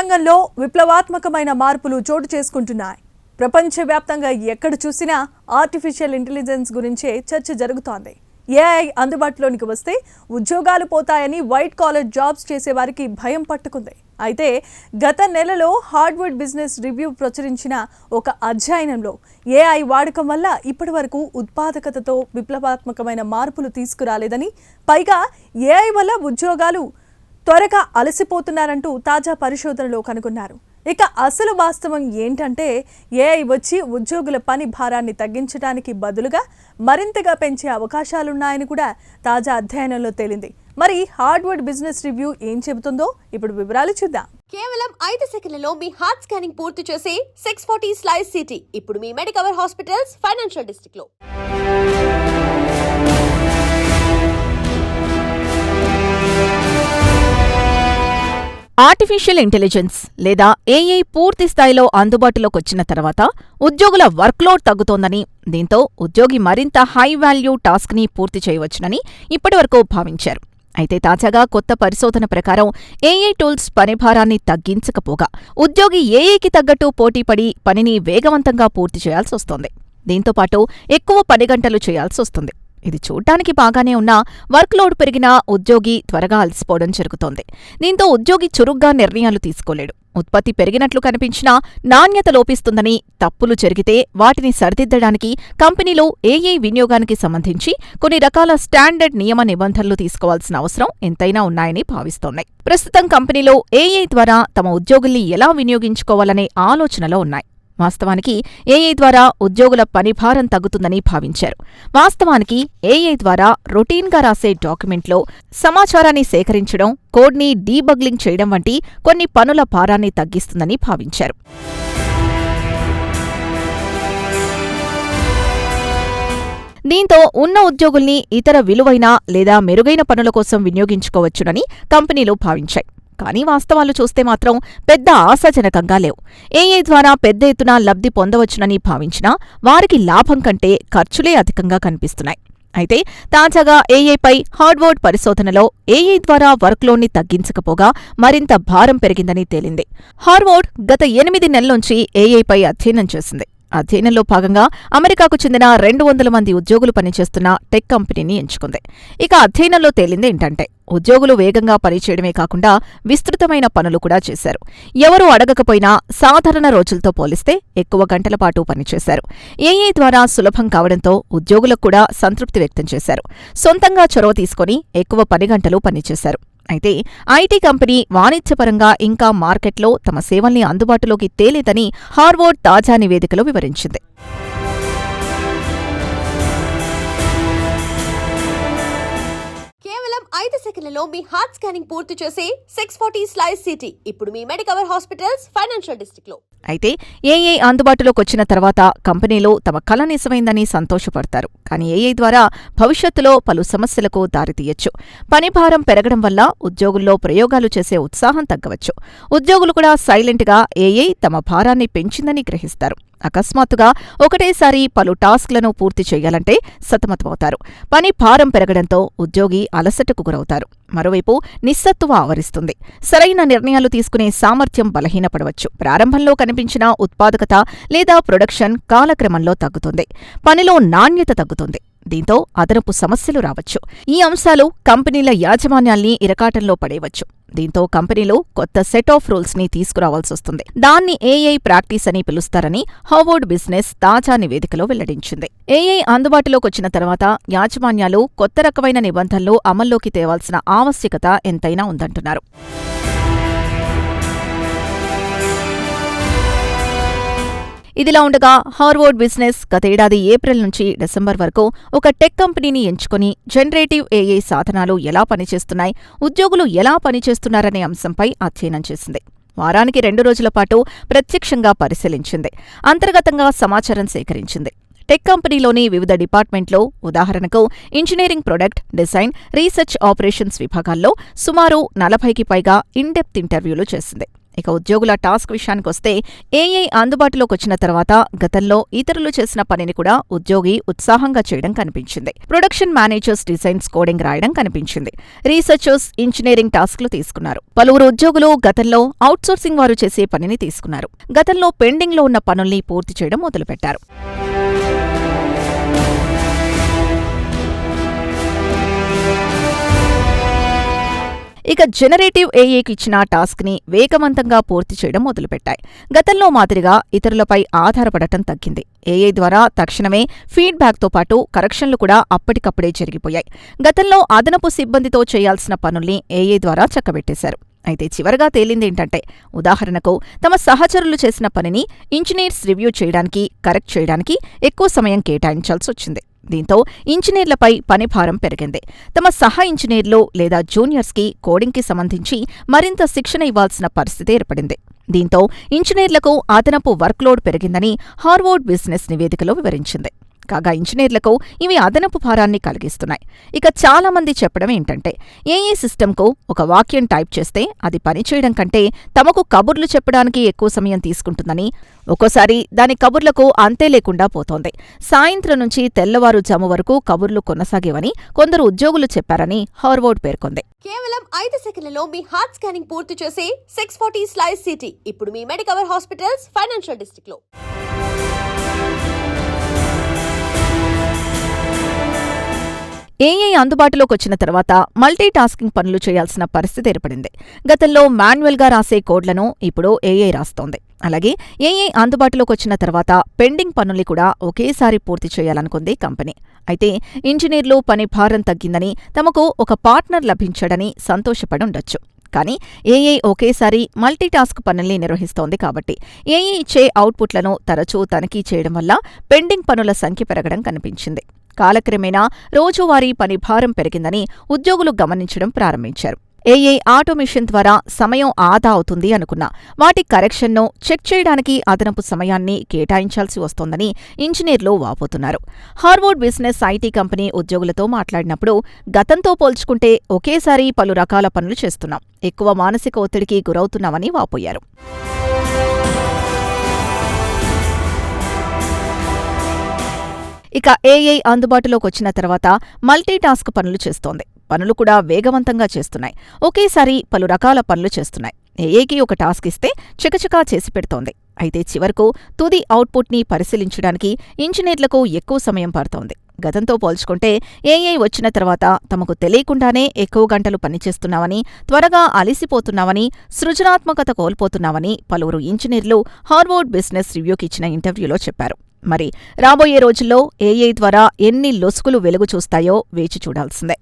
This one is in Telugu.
రంగంలో విప్లవాత్మకమైన మార్పులు చోటు చేసుకుంటున్నాయి. ప్రపంచవ్యాప్తంగా ఎక్కడ చూసినా ఆర్టిఫిషియల్ ఇంటెలిజెన్స్ గురించే చర్చ జరుగుతోంది. ఏఐ అందుబాటులోనికి వస్తే ఉద్యోగాలు పోతాయని వైట్ కాలర్ జాబ్స్ చేసేవారికి భయం పట్టుకుంది. అయితే గత నెలలో హార్వర్డ్ బిజినెస్ రివ్యూ ప్రచురించిన ఒక అధ్యయనంలో ఏఐ వాడకం వల్ల ఇప్పటివరకు ఉత్పాదకతతో విప్లవాత్మకమైన మార్పులు తీసుకురాలేదని, పైగా ఏఐ వల్ల ఉద్యోగాలు త్వరగా అలసిపోతున్నారంటూ తాజా పరిశోధనలో కనుగొన్నారు. ఇక అసలు వాస్తవం ఏంటంటే ఏఐ వచ్చి ఉద్యోగుల పని భారాన్ని తగ్గించడానికి బదులుగా మరింతగా పెంచే అవకాశాలున్నాయని కూడా తాజా అధ్యయనంలో తేలింది. మరి హార్వర్డ్ బిజినెస్ రివ్యూ ఏం చెబుతుందో ఇప్పుడు వివరాలు చూద్దాం. కేవలం 5 సెకన్లలో మీ హార్ట్ స్కానింగ్ పూర్తి చేసే 640 స్లైస్ సిటీ ఇప్పుడు మీ మెడికవర్ హాస్పిటల్స్ ఫైనాన్షియల్ డిస్ట్రిక్ట్ లో. ఆర్టిఫిషియల్ ఇంటెలిజెన్స్ లేదా ఏఐ పూర్తి స్థాయిలో అందుబాటులోకొచ్చిన తర్వాత ఉద్యోగుల వర్క్లోడ్ తగ్గుతోందని, దీంతో ఉద్యోగి మరింత హై వాల్యూ టాస్క్ని పూర్తి చేయవచ్చునని ఇప్పటివరకు భావించారు. అయితే తాజాగా కొత్త పరిశోధన ప్రకారం ఏఐ టూల్స్ పనిభారాన్ని తగ్గించకపోగా ఉద్యోగి ఏఐకి తగ్గట్టు పోటీపడి పనిని వేగవంతంగా పూర్తి చేయాల్సొస్తోంది. దీంతోపాటు ఎక్కువ పని గంటలు చేయాల్సొస్తుంది. ఇది చూడ్డానికి బాగానే ఉన్నా వర్క్లోడ్ పెరిగినా ఉద్యోగి త్వరగా అలసిపోవడం జరుగుతోంది. దీంతో ఉద్యోగి చురుగ్గా నిర్ణయాలు తీసుకోలేడు. ఉత్పత్తి పెరిగినట్లు కనిపించినా నాణ్యత లోపిస్తుందని, తప్పులు జరిగితే వాటిని సరిదిద్దడానికి కంపెనీలు ఏఐ వినియోగానికి సంబంధించి కొన్ని రకాల స్టాండర్డ్ నియమ నిబంధనలు తీసుకోవాల్సిన అవసరం ఎంతైనా ఉన్నాయని భావిస్తోన్నాయి. ప్రస్తుతం కంపెనీలు ఏఐ ద్వారా తమ ఉద్యోగుల్ని ఎలా వినియోగించుకోవాలనే ఆలోచనలో ఉన్నాయి. వాస్తవానికి ఏఐ ద్వారా ఉద్యోగుల పనిభారం తగ్గుతుందని భావించారు. వాస్తవానికి ఏఐ ద్వారా రొటీన్గా రాసే డాక్యుమెంట్లో సమాచారాన్ని సేకరించడం, కోడ్ని డీబగ్లింగ్ చేయడం వంటి కొన్ని పనుల భారాన్ని తగ్గిస్తుందని భావించారు. దీంతో ఉన్న ఉద్యోగుల్ని ఇతర విలువైన లేదా మెరుగైన పనుల కోసం వినియోగించుకోవచ్చునని కంపెనీలు భావించాయి. కానీ వాస్తవాలు చూస్తే మాత్రం పెద్ద ఆశాజనకంగా లేవు. ఏఐ ద్వారా పెద్ద ఎత్తున లబ్ధి పొందవచ్చునని భావించినా వారికి లాభం కంటే ఖర్చులే అధికంగా కనిపిస్తున్నాయి. అయితే తాజాగా ఏఐపై హార్వర్డ్ పరిశోధనలో ఏఐ ద్వారా వర్క్లోడ్ని తగ్గించకపోగా మరింత భారం పెరిగిందని తేలింది. హార్వర్డ్ గత 8 నెలల్లోంచి ఏఐపై అధ్యయనం చేసింది. అధ్యయనంలో భాగంగా అమెరికాకు చెందిన 200 మంది ఉద్యోగులు పనిచేస్తున్న టెక్ కంపెనీని ఎంచుకుంది. ఇక అధ్యయనంలో తేలింది ఏంటంటే ఉద్యోగులు వేగంగా పనిచేయడమే కాకుండా విస్తృతమైన పనులు కూడా చేశారు. ఎవరూ అడగకపోయినా సాధారణ రోజులతో పోలిస్తే ఎక్కువ గంటల పాటు పనిచేశారు. ఏఐ ద్వారా సులభం కావడంతో ఉద్యోగులకు కూడా సంతృప్తి వ్యక్తం చేశారు. సొంతంగా చొరవ తీసుకుని ఎక్కువ పని గంటలు పనిచేశారు. అయితే ఐటీ కంపెనీ వాణిజ్యపరంగా ఇంకా మార్కెట్లో తమ సేవల్ని అందుబాటులోకి తేలేదని హార్వర్డ్ తాజా నివేదికలో వివరించింది. కేవలం 5 సెకన్లలో మీ హార్ట్ స్కానింగ్ పూర్తి చేసే 640 స్లైస్ సిటీ ఇప్పుడు మీ మెడికవర్ హాస్పిటల్స్ ఫైనాన్షియల్ డిస్ట్రిక్ట్ లో. అయితే ఏఐ అందుబాటులోకొచ్చిన తర్వాత కంపెనీలు తమ కల నిజమైందని సంతోషపడతారు. కానీ ఏఐ ద్వారా భవిష్యత్తులో పలు సమస్యలకు దారితీయొచ్చు. పనిభారం పెరగడం వల్ల ఉద్యోగుల్లో ప్రయోగాలు చేసే ఉత్సాహం తగ్గవచ్చు. ఉద్యోగులు కూడా సైలెంట్గా ఏఐ తమ భారాన్ని పెంచిందని గ్రహిస్తారు. అకస్మాత్తుగా ఒకటేసారి పలు టాస్క్లను పూర్తి చేయాలంటే సతమతమవుతారు. పని భారం పెరగడంతో ఉద్యోగి అలసటకు గురవుతారు. మరోవైపు నిస్సత్తువ ఆవరిస్తుంది. సరైన నిర్ణయాలు తీసుకునే సామర్థ్యం బలహీనపడవచ్చు. ప్రారంభంలో కనిపించిన ఉత్పాదకత లేదా ప్రొడక్షన్ కాలక్రమంలో తగ్గుతుంది. పనిలో నాణ్యత తగ్గుతుంది. దీంతో అదనపు సమస్యలు రావచ్చు. ఈ అంశాలు కంపెనీల యాజమాన్యాల్ని ఇరకాటంలో పడేయవచ్చు. దీంతో కంపెనీలు కొత్త సెట్ ఆఫ్ రూల్స్ని తీసుకురావాల్సొస్తుంది. దాన్ని ఏఐ ప్రాక్టీస్ అని పిలుస్తారని హార్వర్డ్ బిజినెస్ తాజా నివేదికలో వెల్లడించింది. ఏఐ అందుబాటులోకొచ్చిన తర్వాత యాజమాన్యాలు కొత్త రకమైన నిబంధనలు అమల్లోకి తేవాల్సిన ఆవశ్యకత ఎంతైనా ఉందంటున్నారు. ఇదిలా ఉండగా హార్వర్డ్ బిజినెస్ గతేడాది ఏప్రిల్ నుంచి డిసెంబర్ వరకు ఒక టెక్ కంపెనీని ఎంచుకుని జనరేటివ్ ఏఐ సాధనాలు ఎలా పనిచేస్తున్నాయి, ఉద్యోగులు ఎలా పనిచేస్తున్నారనే అంశంపై అధ్యయనం చేసింది. వారానికి 2 రోజుల పాటు ప్రత్యక్షంగా పరిశీలించింది. అంతర్గతంగా సమాచారం సేకరించింది. టెక్ కంపెనీలోని వివిధ డిపార్ట్మెంట్లో ఉదాహరణకు engineering product, design, research operations విభాగాల్లో సుమారు 40కి పైగా ఇన్-డెప్త్ ఇంటర్వ్యూలు చేసింది. ఇక ఉద్యోగుల టాస్క్ విషయానికొస్తే ఏఐ అందుబాటులోకొచ్చిన తర్వాత గతంలో ఇతరులు చేసిన పనిని కూడా ఉద్యోగి ఉత్సాహంగా చేయడం కనిపించింది. ప్రొడక్షన్ మేనేజర్స్ డిజైన్స్, కోడింగ్ రాయడం కనిపించింది. రీసెర్చర్స్ ఇంజనీరింగ్ టాస్క్లు తీసుకున్నారు. పలువురు ఉద్యోగులు గతంలో అవుట్సోర్సింగ్ వారు చేసే పనిని తీసుకున్నారు. గతంలో పెండింగ్లో ఉన్న పనుల్ని పూర్తి చేయడం మొదలుపెట్టారు. ఇక జనరేటివ్ ఏఐకి ఇచ్చిన టాస్క్ని వేగవంతంగా పూర్తి చేయడం మొదలుపెట్టాయి. గతంలో మాదిరిగా ఇతరులపై ఆధారపడటం తగ్గింది. ఏఐ ద్వారా తక్షణమే ఫీడ్బ్యాక్తో పాటు కరెక్షన్లు కూడా అప్పటికప్పుడే జరిగిపోయాయి. గతంలో అదనపు సిబ్బందితో చేయాల్సిన పనుల్ని ఏఐ ద్వారా చక్కబెట్టేశారు. అయితే చివరగా తేలిందేంటంటే, ఉదాహరణకు తమ సహచరులు చేసిన పనిని ఇంజనీర్స్ రివ్యూ చేయడానికి, కరెక్ట్ చేయడానికి ఎక్కువ సమయం కేటాయించాల్సొచ్చింది. దీంతో ఇంజనీర్లపై పనిభారం పెరిగింది. తమ సహ ఇంజనీర్లు లేదా జూనియర్స్కి కోడింగ్కి సంబంధించి మరింత శిక్షణ ఇవ్వాల్సిన పరిస్థితి ఏర్పడింది. దీంతో ఇంజనీర్లకు అదనపు వర్క్లోడ్ పెరిగిందని హార్వర్డ్ బిజినెస్ నివేదికలో వివరించింది. కాగా ఇంజనీర్లకు ఇవి అదనపు భారాన్ని కలిగిస్తున్నాయి. ఇక చాలామంది చెప్పడం ఏంటంటే, ఏఐ సిస్టమ్కు ఒక వాక్యం టైప్ చేస్తే అది పనిచేయడం కంటే తమకు కబుర్లు చెప్పడానికి ఎక్కువ సమయం తీసుకుంటుందని, ఒక్కోసారి దాని కబుర్లకు అంతే లేకుండా పోతోంది. సాయంత్రం నుంచి తెల్లవారుజాము వరకు కబుర్లు కొనసాగేవని కొందరు ఉద్యోగులు చెప్పారని హార్వర్డ్ పేర్కొంది. కేవలం 5 సెకన్లలో మీ హార్ట్ స్కానింగ్ పూర్తి చేసే 640 స్లైస్ సిటీ ఇప్పుడు మీ మెడికవర్ హాస్పిటల్స్ ఫైనాన్షియల్ డిస్ట్రిక్ట్ లో. ఏఐ అందుబాటులోకొచ్చిన తర్వాత మల్టీ టాస్కింగ్ పనులు చేయాల్సిన పరిస్థితి ఏర్పడింది. గతంలో మాన్యువల్గా రాసే కోడ్లను ఇప్పుడు ఏఐ రాస్తోంది. అలాగే ఏఐ అందుబాటులోకొచ్చిన తర్వాత పెండింగ్ పనుల్ని కూడా ఒకేసారి పూర్తి చేయాలనుకుంది కంపెనీ. అయితే ఇంజనీర్లు పని భారం తగ్గిందని, తమకు ఒక పార్ట్నర్ లభించాడని సంతోషపడుండొచ్చు. కానీ ఏఐ ఒకేసారి మల్టీటాస్క్ పనుల్ని నిర్వహిస్తోంది కాబట్టి ఏఐ ఇచ్చే అవుట్పుట్లను తరచూ తనిఖీ చేయడం వల్ల పెండింగ్ పనుల సంఖ్య పెరగడం కనిపించింది. కాలక్రమేణా రోజువారీ పని భారం పెరిగిందని ఉద్యోగులు గమనించడం ప్రారంభించారు. ఏఐ ఆటోమేషన్ ద్వారా సమయం ఆదా అవుతుంది అనుకున్నా వాటి కరెక్షన్ను చెక్ చేయడానికి అదనపు సమయాన్ని కేటాయించాల్సి వస్తోందని ఇంజనీర్లు వాపోతున్నారు. హార్వర్డ్ బిజినెస్ ఐటీ కంపెనీ ఉద్యోగులతో మాట్లాడినప్పుడు గతంతో పోల్చుకుంటే ఒకేసారి పలు రకాల పనులు చేస్తున్నాం, ఎక్కువ మానసిక ఒత్తిడికి గురవుతున్నామని వాపోయారు. ఇక ఏఐ అందుబాటులోకొచ్చిన తర్వాత మల్టీటాస్క్ పనులు చేస్తోంది. పనులు కూడా వేగవంతంగా చేస్తున్నాయి. ఒకేసారి పలు రకాల పనులు చేస్తున్నాయి. ఏఐకి ఒక టాస్క్ ఇస్తే చకచకా చేసి పెడుతోంది. అయితే చివరకు తుది అవుట్పుట్ని పరిశీలించడానికి ఇంజనీర్లకు ఎక్కువ సమయం పడుతోంది. గతంతో పోల్చుకుంటే ఏఐ వచ్చిన తర్వాత తమకు తెలియకుండానే ఎక్కువ గంటలు పనిచేస్తున్నామని, త్వరగా అలిసిపోతున్నామని, సృజనాత్మకత కోల్పోతున్నామని పలువురు ఇంజనీర్లు హార్వర్డ్ బిజినెస్ రివ్యూకిచ్చిన ఇంటర్వ్యూలో చెప్పారు. మరి రాబోయే రోజుల్లో ఏఐ ద్వారా ఎన్ని లొసుగులు వెలుగు చూస్తాయో వేచి చూడాల్సిందే.